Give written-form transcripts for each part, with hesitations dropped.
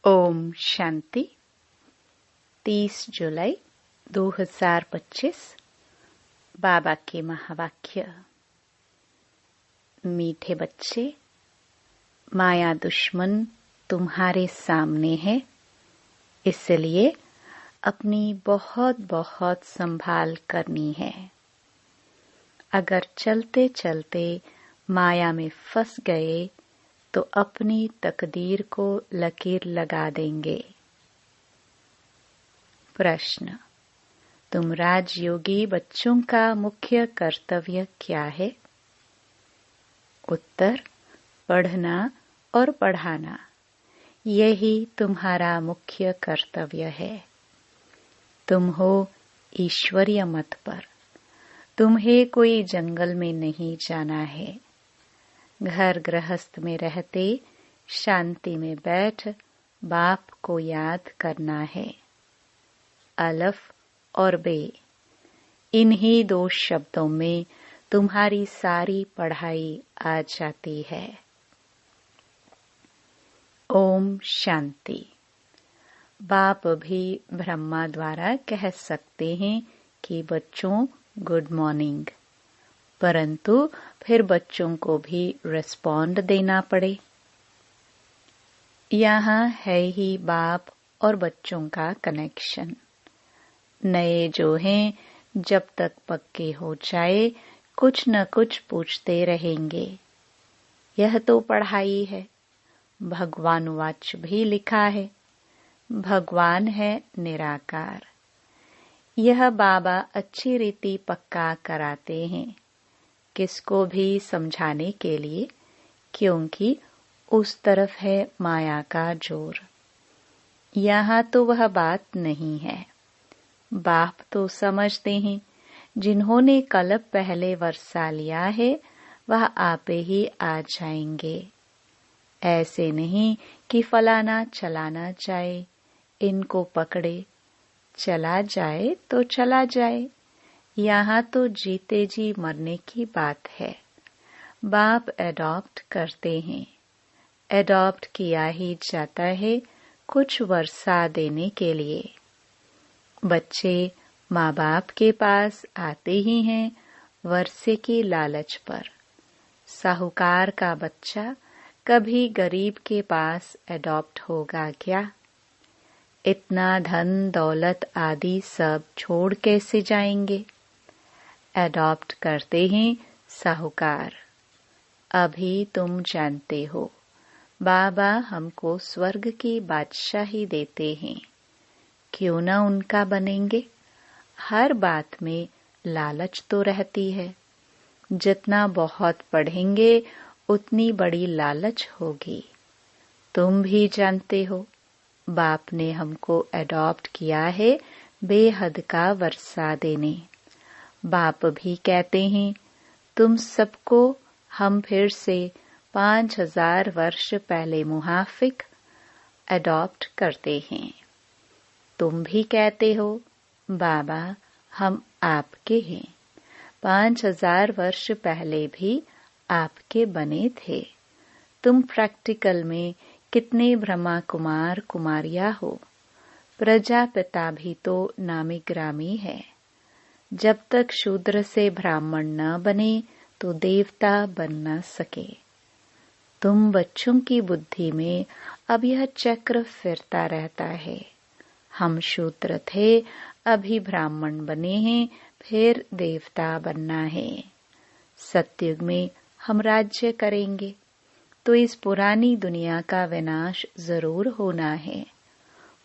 ओम शांति। 30 जुलाई 2025 बाबा के महावाक्य। मीठे बच्चे, माया दुश्मन तुम्हारे सामने है, इसलिए अपनी बहुत बहुत संभाल करनी है। अगर चलते चलते माया में फंस गए तो अपनी तकदीर को लकीर लगा देंगे। प्रश्न: तुम राजयोगी बच्चों का मुख्य कर्तव्य क्या है? उत्तर: पढ़ना और पढ़ाना, यही तुम्हारा मुख्य कर्तव्य है। तुम हो ईश्वरीय मत पर, तुम्हें कोई जंगल में नहीं जाना है। घर गृहस्थ में रहते शांति में बैठ बाप को याद करना है। अलफ और बे, इन्हीं दो शब्दों में तुम्हारी सारी पढ़ाई आ जाती है। ओम शांति। बाप भी ब्रह्मा द्वारा कह सकते हैं कि बच्चों गुड मॉर्निंग, परंतु फिर बच्चों को भी रिस्पॉन्ड देना पड़े। यहाँ है ही बाप और बच्चों का कनेक्शन। नए जो हैं, जब तक पक्के हो जाए कुछ न कुछ पूछते रहेंगे। यह तो पढ़ाई है। भगवान वाच भी लिखा है, भगवान है निराकार। यह बाबा अच्छी रीति पक्का कराते हैं, किसको भी समझाने के लिए, क्योंकि उस तरफ है माया का जोर। यहाँ तो वह बात नहीं है। बाप तो समझते हैं, जिन्होंने कल्प पहले वर्षा लिया है वह आपे ही आ जाएंगे। ऐसे नहीं कि फलाना चलाना जाए, इनको पकड़े, चला जाए तो चला जाए। यहाँ तो जीते जी मरने की बात है। बाप एडॉप्ट करते हैं। एडॉप्ट किया ही जाता है कुछ वर्षा देने के लिए। बच्चे माँ बाप के पास आते ही हैं वर्षे की लालच पर। साहूकार का बच्चा कभी गरीब के पास एडॉप्ट होगा क्या? इतना धन दौलत आदि सब छोड़ कैसे जाएंगे? एडॉप्ट करते हैं साहूकार। अभी तुम जानते हो, बाबा हमको स्वर्ग की बादशाही देते हैं, क्यों न उनका बनेंगे? हर बात में लालच तो रहती है। जितना बहुत पढ़ेंगे उतनी बड़ी लालच होगी। तुम भी जानते हो, बाप ने हमको एडॉप्ट किया है बेहद का वर्षा देने। बाप भी कहते हैं, तुम सबको हम फिर से 5000 वर्ष पहले मुहाफिक एडॉप्ट करते हैं। तुम भी कहते हो, बाबा हम आपके हैं। 5000 वर्ष पहले भी आपके बने थे। तुम प्रैक्टिकल में कितने ब्रह्मा कुमार कुमारियां हो। प्रजापिता भी तो नामी ग्रामी है। जब तक शूद्र से ब्राह्मण न बने तो देवता बन न सके। तुम बच्चों की बुद्धि में अब यह चक्र फिरता रहता है। हम शूद्र थे, अभी ब्राह्मण बने हैं, फिर देवता बनना है। सतयुग में हम राज्य करेंगे, तो इस पुरानी दुनिया का विनाश जरूर होना है।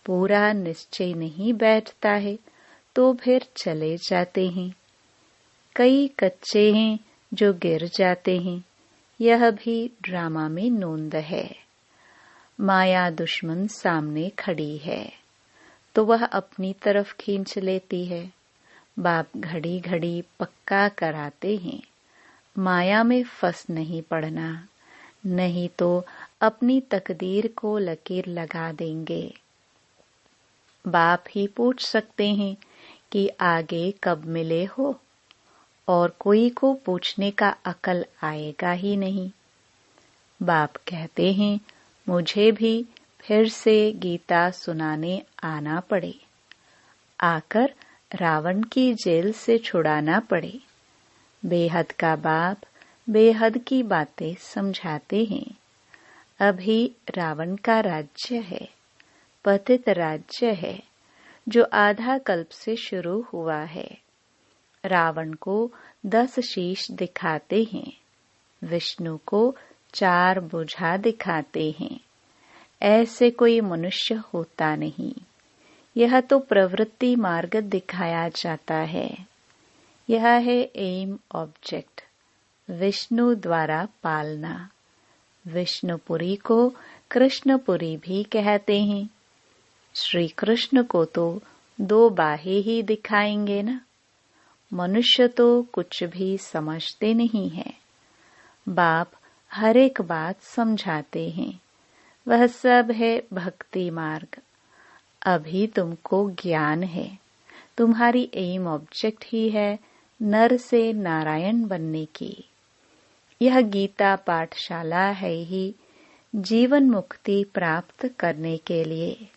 पूरा निश्चय नहीं बैठता है तो फिर चले जाते हैं। कई कच्चे हैं जो गिर जाते हैं, यह भी ड्रामा में नोंद है। माया दुश्मन सामने खड़ी है तो वह अपनी तरफ खींच लेती है। बाप घड़ी घड़ी पक्का कराते हैं, माया में फंस नहीं पड़ना, नहीं तो अपनी तकदीर को लकीर लगा देंगे। बाप ही पूछ सकते हैं कि आगे कब मिले हो, और कोई को पूछने का अकल आएगा ही नहीं। बाप कहते हैं, मुझे भी फिर से गीता सुनाने आना पड़े, आकर रावण की जेल से छुड़ाना पड़े। बेहद का बाप बेहद की बातें समझाते हैं। अभी रावण का राज्य है, पतित राज्य है, जो आधा कल्प से शुरू हुआ है। रावण को 10 शीश दिखाते हैं, विष्णु को 4 भुजा दिखाते हैं। ऐसे कोई मनुष्य होता नहीं। यह तो प्रवृत्ति मार्ग दिखाया जाता है। यह है एम ऑब्जेक्ट, विष्णु द्वारा पालना। विष्णुपुरी को कृष्णपुरी भी कहते हैं। श्री कृष्ण को तो 2 बाहें ही दिखाएंगे ना। मनुष्य तो कुछ भी समझते नहीं है। बाप हर एक बात समझाते हैं। वह सब है भक्ति मार्ग। अभी तुमको ज्ञान है। तुम्हारी एम ऑब्जेक्ट ही है नर से नारायण बनने की। यह गीता पाठशाला है ही जीवन मुक्ति प्राप्त करने के लिए।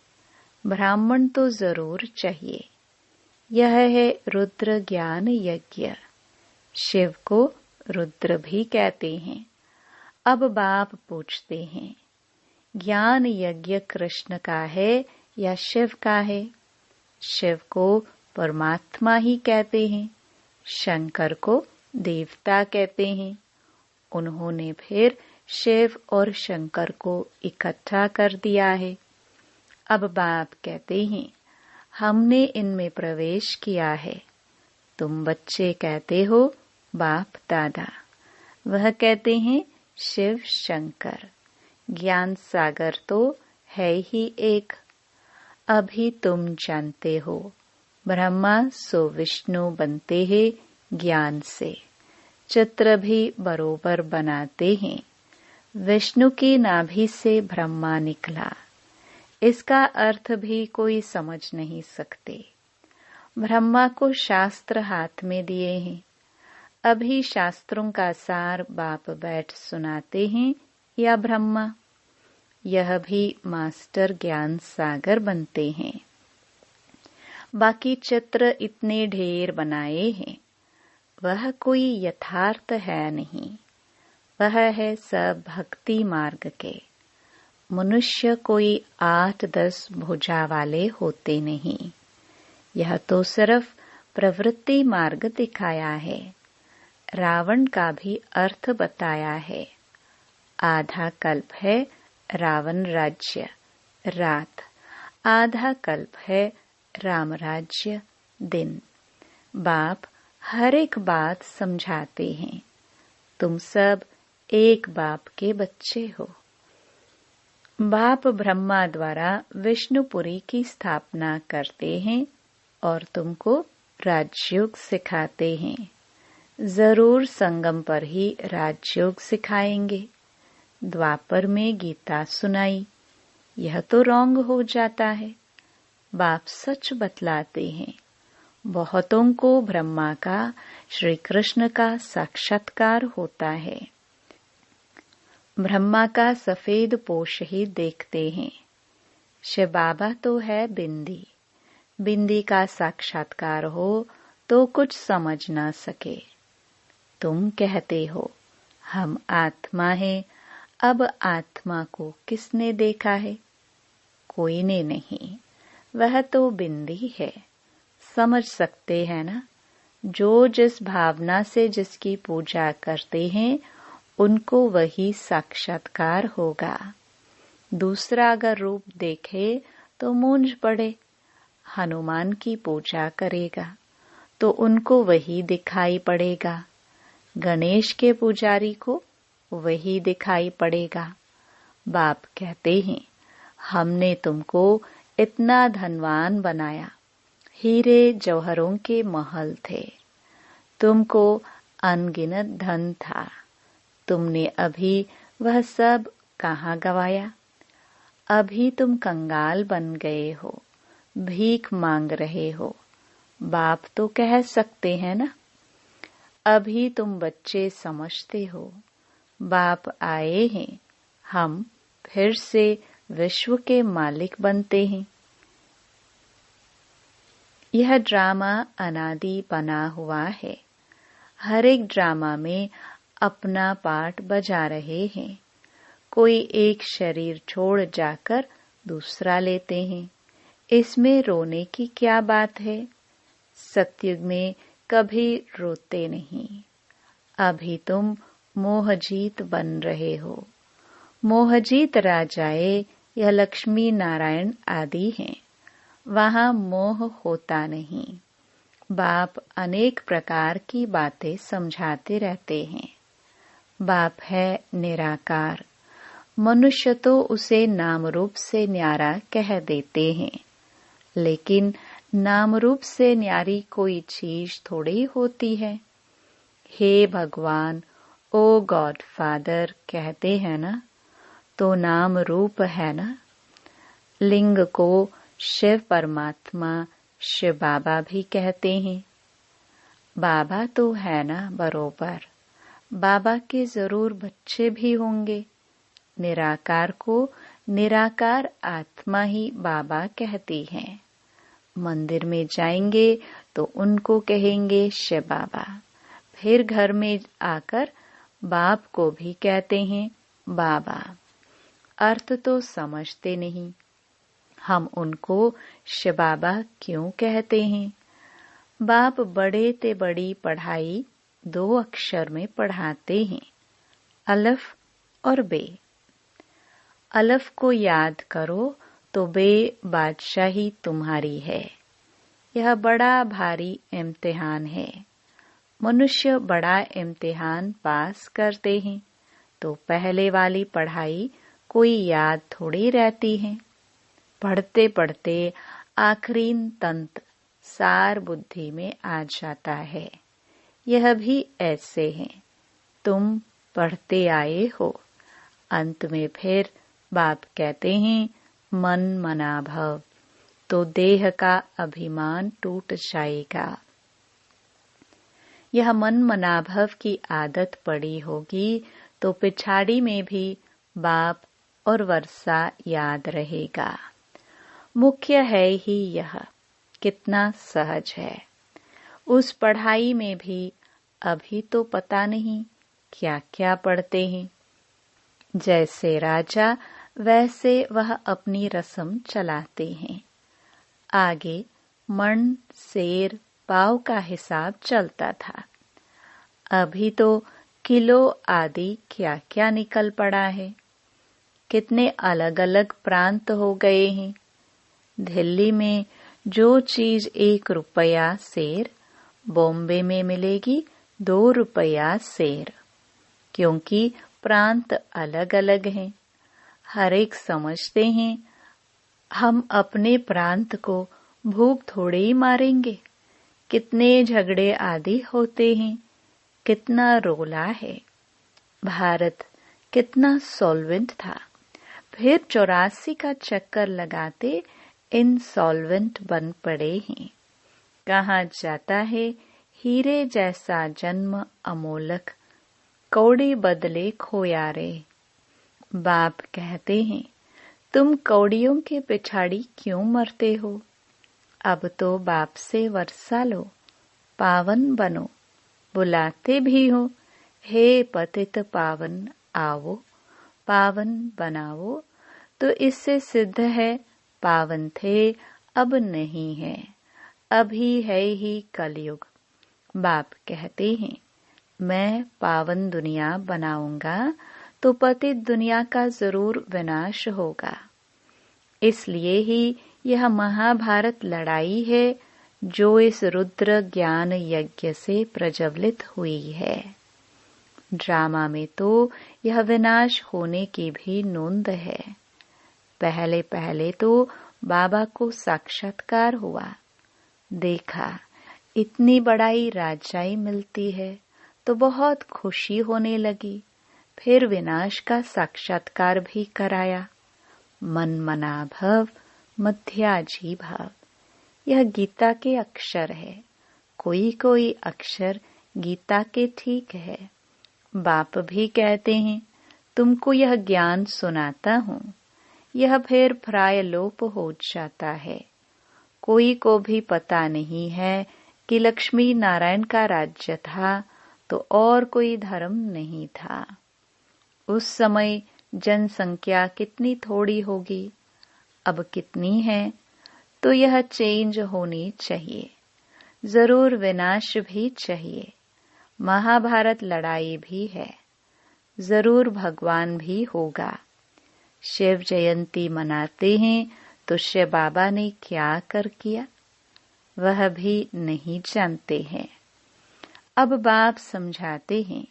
ब्राह्मण तो जरूर चाहिए। यह है रुद्र ज्ञान यज्ञ। शिव को रुद्र भी कहते हैं। अब बाप पूछते हैं, ज्ञान यज्ञ कृष्ण का है या शिव का है? शिव को परमात्मा ही कहते हैं, शंकर को देवता कहते हैं। उन्होंने फिर शिव और शंकर को इकट्ठा कर दिया है। अब बाप कहते हैं, हमने इनमें प्रवेश किया है। तुम बच्चे कहते हो बाप दादा, वह कहते हैं शिव शंकर। ज्ञान सागर तो है ही एक। अभी तुम जानते हो, ब्रह्मा सो विष्णु बनते हैं ज्ञान से। चित्र भी बरोबर बनाते हैं। विष्णु की नाभि से ब्रह्मा निकला, इसका अर्थ भी कोई समझ नहीं सकते। ब्रह्मा को शास्त्र हाथ में दिए हैं। अभी शास्त्रों का सार बाप बैठ सुनाते हैं या ब्रह्मा? यह भी मास्टर ज्ञान सागर बनते हैं। बाकी चित्र इतने ढेर बनाए हैं, वह कोई यथार्थ है नहीं। वह है सब भक्ति मार्ग के। मनुष्य कोई 8-10 भुजा वाले होते नहीं। यह तो सिर्फ प्रवृत्ति मार्ग दिखाया है। रावण का भी अर्थ बताया है। आधा कल्प है रावण राज्य रात, आधा कल्प है राम राज्य दिन। बाप हर एक बात समझाते हैं। तुम सब एक बाप के बच्चे हो। बाप ब्रह्मा द्वारा विष्णुपुरी की स्थापना करते हैं और तुमको राजयोग सिखाते हैं। जरूर संगम पर ही राजयोग सिखाएंगे। द्वापर में गीता सुनाई, यह तो रॉन्ग हो जाता है। बाप सच बतलाते हैं। बहुतों को ब्रह्मा का, श्री कृष्ण का साक्षात्कार होता है। ब्रह्मा का सफेद पोष ही देखते हैं। शिव बाबा तो है बिंदी। बिंदी का साक्षात्कार हो तो कुछ समझ ना सके। तुम कहते हो हम आत्मा हैं। अब आत्मा को किसने देखा है? कोई ने नहीं। वह तो बिंदी है। समझ सकते हैं ना? जो जिस भावना से जिसकी पूजा करते हैं, उनको वही साक्षात्कार होगा। दूसरा अगर रूप देखे तो मूंझ पड़े। हनुमान की पूजा करेगा तो उनको वही दिखाई पड़ेगा। गणेश के पुजारी को वही दिखाई पड़ेगा। बाप कहते हैं, हमने तुमको इतना धनवान बनाया। हीरे जौहरों के महल थे। तुमको अनगिनत धन था। तुमने अभी वह सब कहाँ गवाया? अभी तुम कंगाल बन गए हो, भीख मांग रहे हो। बाप तो कह सकते हैं ना। अभी तुम बच्चे समझते हो। बाप आए हैं, हम फिर से विश्व के मालिक बनते हैं। यह ड्रामा अनादि बना हुआ है। हर एक ड्रामा में अपना पार्ट बजा रहे हैं। कोई एक शरीर छोड़ जाकर दूसरा लेते हैं। इसमें रोने की क्या बात है? सतयुग में कभी रोते नहीं। अभी तुम मोहजीत बन रहे हो। मोहजीत राजाए यह लक्ष्मी नारायण आदि हैं। वहाँ मोह होता नहीं। बाप अनेक प्रकार की बातें समझाते रहते हैं। बाप है निराकार। मनुष्य तो उसे नाम रूप से न्यारा कह देते हैं, लेकिन नाम रूप से न्यारी कोई चीज थोड़ी होती है। हे भगवान, ओ गॉड फादर कहते हैं ना, तो नाम रूप है ना। लिंग को शिव परमात्मा, शिव बाबा भी कहते हैं। बाबा तो है ना बरोबर। बाबा के जरूर बच्चे भी होंगे। निराकार को निराकार आत्मा ही बाबा कहती है। मंदिर में जाएंगे तो उनको कहेंगे शिव बाबा। फिर घर में आकर बाप को भी कहते हैं बाबा। अर्थ तो समझते नहीं। हम उनको शिव बाबा क्यों कहते हैं? बाप बड़े ते बड़ी पढ़ाई 2 अक्षर में पढ़ाते हैं, अलफ और बे। अलफ को याद करो तो बे बादशाही तुम्हारी है। यह बड़ा भारी इम्तिहान है। मनुष्य बड़ा इम्तिहान पास करते हैं तो पहले वाली पढ़ाई कोई याद थोड़ी रहती है। पढ़ते पढ़ते आखिरी तंत सार बुद्धि में आ जाता है। यह भी ऐसे है। तुम पढ़ते आए हो। अंत में फिर बाप कहते हैं मन मना भव, तो देह का अभिमान टूट जाएगा। यह मन मनाभव की आदत पड़ी होगी तो पिछाड़ी में भी बाप और वर्षा याद रहेगा। मुख्य है ही यह कितना सहज है। उस पढ़ाई में भी अभी तो पता नहीं क्या क्या पढ़ते हैं। जैसे राजा वैसे वह अपनी रस्म चलाते हैं। आगे मण, सेर, पाव का हिसाब चलता था। अभी तो किलो आदि क्या क्या निकल पड़ा है। कितने अलग अलग प्रांत हो गए हैं। दिल्ली में जो चीज 1 रुपया सेर, बॉम्बे में मिलेगी 2 रुपया सेर, क्योंकि प्रांत अलग अलग हैं। हर एक समझते हैं हम अपने प्रांत को भूख थोड़े ही मारेंगे। कितने झगड़े आदि होते हैं, कितना रोला है। भारत कितना सॉल्वेंट था, फिर 84 का चक्कर लगाते इनसॉल्वेंट बन पड़े हैं। कहाँ जाता है हीरे जैसा जन्म अमोलक, कौड़ी बदले खोया रे। बाप कहते हैं तुम कौड़ियों के पिछाड़ी क्यों मरते हो? अब तो बाप से वर्षा लो, पावन बनो। बुलाते भी हो, हे पतित पावन आओ, पावन बनाओ। तो इससे सिद्ध है पावन थे अब नहीं है, अभी है ही कलयुग। बाप कहते हैं मैं पावन दुनिया बनाऊंगा तो पतित दुनिया का जरूर विनाश होगा। इसलिए ही यह महाभारत लड़ाई है जो इस रुद्र ज्ञान यज्ञ से प्रज्वलित हुई है। ड्रामा में तो यह विनाश होने की भी नोंद है। पहले पहले तो बाबा को साक्षात्कार हुआ, देखा इतनी बड़ाई राजाई मिलती है तो बहुत खुशी होने लगी। फिर विनाश का साक्षात्कार भी कराया। मन मना भव, मध्याजी भाव। यह गीता के अक्षर है। कोई कोई अक्षर गीता के ठीक है। बाप भी कहते हैं तुमको यह ज्ञान सुनाता हूँ। यह फिर प्राय लोप हो जाता है। कोई को भी पता नहीं है कि लक्ष्मी नारायण का राज्य था तो और कोई धर्म नहीं था। उस समय जनसंख्या कितनी थोड़ी होगी, अब कितनी है, तो यह चेंज होनी चाहिए। जरूर विनाश भी चाहिए। महाभारत लड़ाई भी है, जरूर भगवान भी होगा। शिव जयंती मनाते हैं तो शिव बाबा ने क्या कर किया, वह भी नहीं जानते हैं। अब बाप समझाते हैं,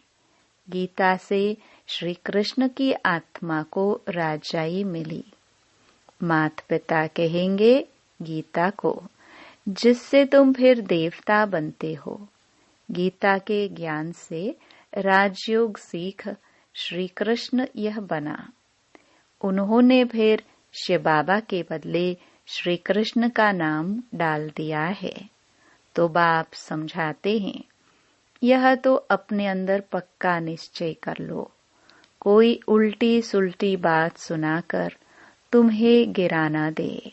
गीता से श्री कृष्ण की आत्मा को राजाई मिली। माता पिता कहेंगे गीता को, जिससे तुम फिर देवता बनते हो। गीता के ज्ञान से राजयोग सीख श्री कृष्ण यह बना। उन्होंने फिर शिव बाबा के बदले श्री कृष्ण का नाम डाल दिया है। तो बाप समझाते हैं, यह तो अपने अंदर पक्का निश्चय कर लो। कोई उल्टी सुल्टी बात सुनाकर तुम्हें गिरा ना दे।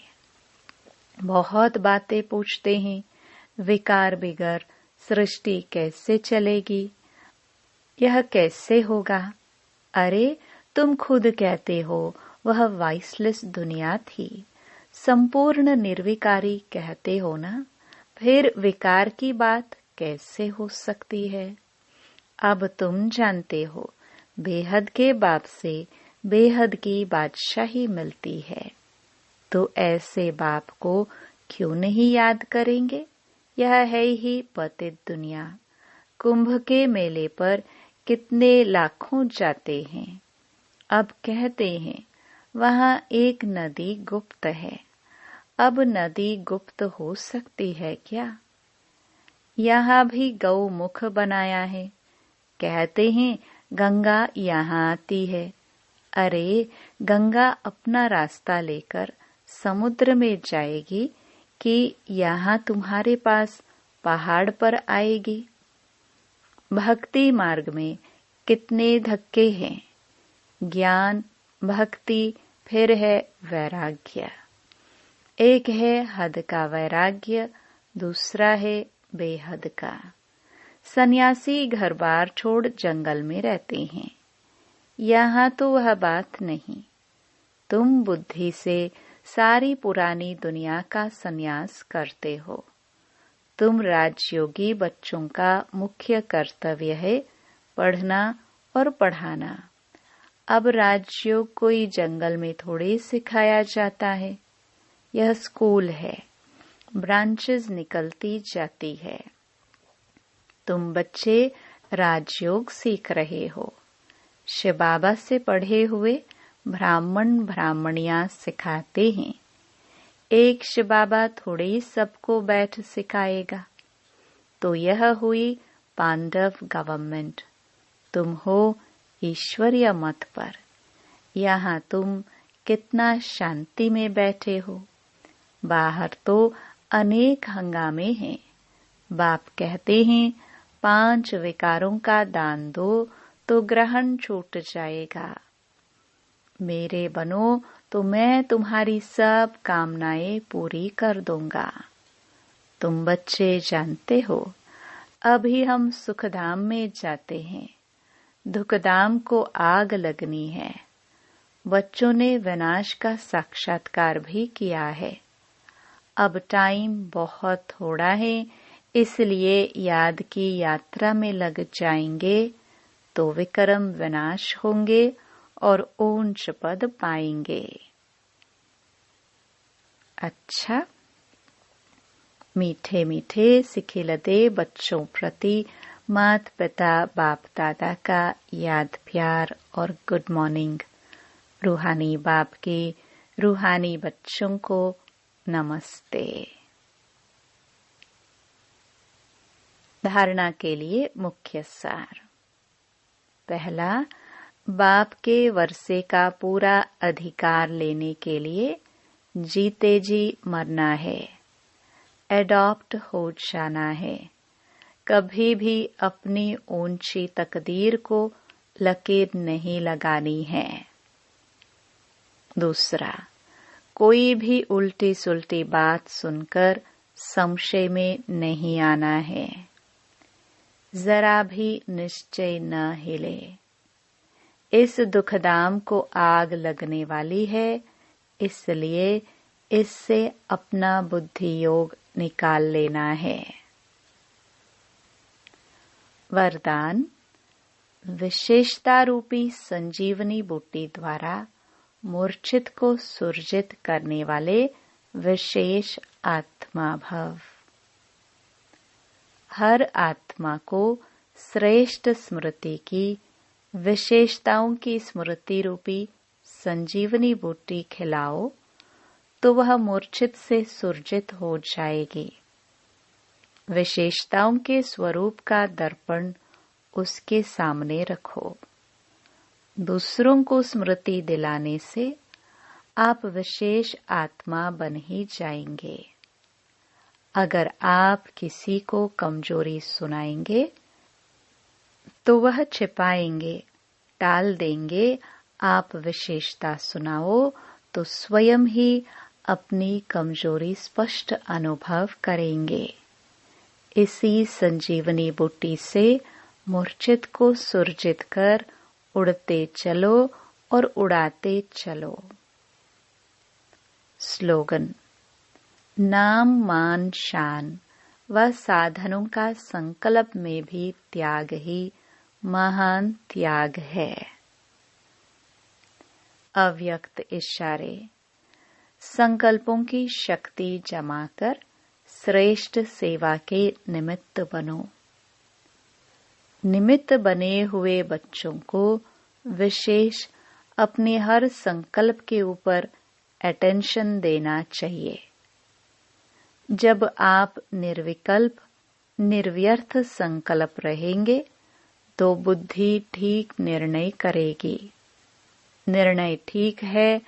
बहुत बातें पूछते हैं, विकार बिगर सृष्टि कैसे चलेगी, यह कैसे होगा। अरे तुम खुद कहते हो वह वाइसलेस दुनिया थी, संपूर्ण निर्विकारी कहते हो ना, फिर विकार की बात कैसे हो सकती है। अब तुम जानते हो बेहद के बाप से बेहद की बादशाही मिलती है, तो ऐसे बाप को क्यों नहीं याद करेंगे। यह है ही पतित दुनिया। कुंभ के मेले पर कितने लाखों जाते हैं। अब कहते हैं वहां एक नदी गुप्त है। अब नदी गुप्त हो सकती है क्या। यहाँ भी गौमुख बनाया है। कहते हैं गंगा यहाँ आती है। अरे गंगा अपना रास्ता लेकर समुद्र में जाएगी कि यहाँ तुम्हारे पास पहाड़ पर आएगी। भक्ति मार्ग में कितने धक्के हैं। ज्ञान, भक्ति, फिर है वैराग्य। एक है हद का वैराग्य, दूसरा है बेहद का। सन्यासी घर बार छोड़ जंगल में रहते हैं। यहाँ तो वह बात नहीं। तुम बुद्धि से सारी पुरानी दुनिया का संन्यास करते हो। तुम राजयोगी बच्चों का मुख्य कर्तव्य है पढ़ना और पढ़ाना। अब राजयोग कोई जंगल में थोड़ी सिखाया जाता है। यह स्कूल है, ब्रांचेस निकलती जाती है। तुम बच्चे राजयोग सीख रहे हो। शिव बाबा से पढ़े हुए ब्राह्मण ब्राह्मणियां सिखाते हैं। एक शिव बाबा थोड़े ही सबको बैठ सिखाएगा। तो यह हुई पांडव गवर्नमेंट। तुम हो ईश्वरीय मत पर। यहाँ तुम कितना शांति में बैठे हो। बाहर तो अनेक हंगामे हैं। बाप कहते हैं 5 विकारों का दान दो तो ग्रहण छूट जाएगा। मेरे बनो तो मैं तुम्हारी सब कामनाएं पूरी कर दूंगा। तुम बच्चे जानते हो, अभी हम सुखधाम में जाते हैं। दुखधाम को आग लगनी है। बच्चों ने विनाश का साक्षात्कार भी किया है। अब टाइम बहुत थोड़ा है, इसलिए याद की यात्रा में लग जाएंगे तो विक्रम विनाश होंगे और ऊंच पद पाएंगे। अच्छा, मीठे मीठे सिखिलते बच्चों प्रति माता पिता बाप दादा का याद प्यार और गुड मॉर्निंग। रूहानी बाप के रूहानी बच्चों को नमस्ते। धारणा के लिए मुख्य सार। पहला, बाप के वर्षे का पूरा अधिकार लेने के लिए जीते जी मरना है, एडॉप्ट हो जाना है। कभी भी अपनी ऊंची तकदीर को लकीर नहीं लगानी है। दूसरा, कोई भी उल्टी सुल्टी बात सुनकर संशय में नहीं आना है। जरा भी निश्चय न हिले। इस दुखधाम को आग लगने वाली है, इसलिए इससे अपना बुद्धि योग निकाल लेना है। वरदान, विशेषता रूपी संजीवनी बूटी द्वारा मूर्छित को सुरजित करने वाले विशेष आत्मा भव। हर आत्मा को श्रेष्ठ स्मृति की विशेषताओं की स्मृति रूपी संजीवनी बूटी खिलाओ तो वह मूर्छित से सुरजित हो जाएगी। विशेषताओं के स्वरूप का दर्पण उसके सामने रखो। दूसरों को स्मृति दिलाने से आप विशेष आत्मा बन ही जाएंगे। अगर आप किसी को कमजोरी सुनाएंगे तो वह छिपाएंगे, टाल देंगे। आप विशेषता सुनाओ तो स्वयं ही अपनी कमजोरी स्पष्ट अनुभव करेंगे। इसी संजीवनी बूटी से मूर्छित को सुरजित कर उड़ते चलो और उड़ाते चलो। स्लोगन, नाम मान शान व साधनों का संकल्प में भी त्याग ही महान त्याग है। अव्यक्त इशारे, संकल्पों की शक्ति जमा कर श्रेष्ठ सेवा के निमित्त बनो। निमित्त बने हुए बच्चों को विशेष अपने हर संकल्प के ऊपर अटेंशन देना चाहिए। जब आप निर्विकल्प निर्व्यर्थ संकल्प रहेंगे तो बुद्धि ठीक निर्णय करेगी। निर्णय ठीक है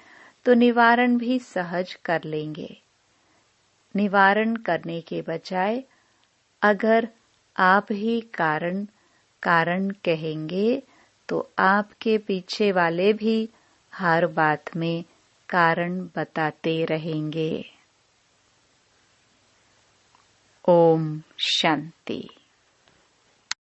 तो निवारण भी सहज कर लेंगे। निवारण करने के बजाय अगर आप ही कारण कहेंगे तो आपके पीछे वाले भी हर बात में कारण बताते रहेंगे। ओम शांति।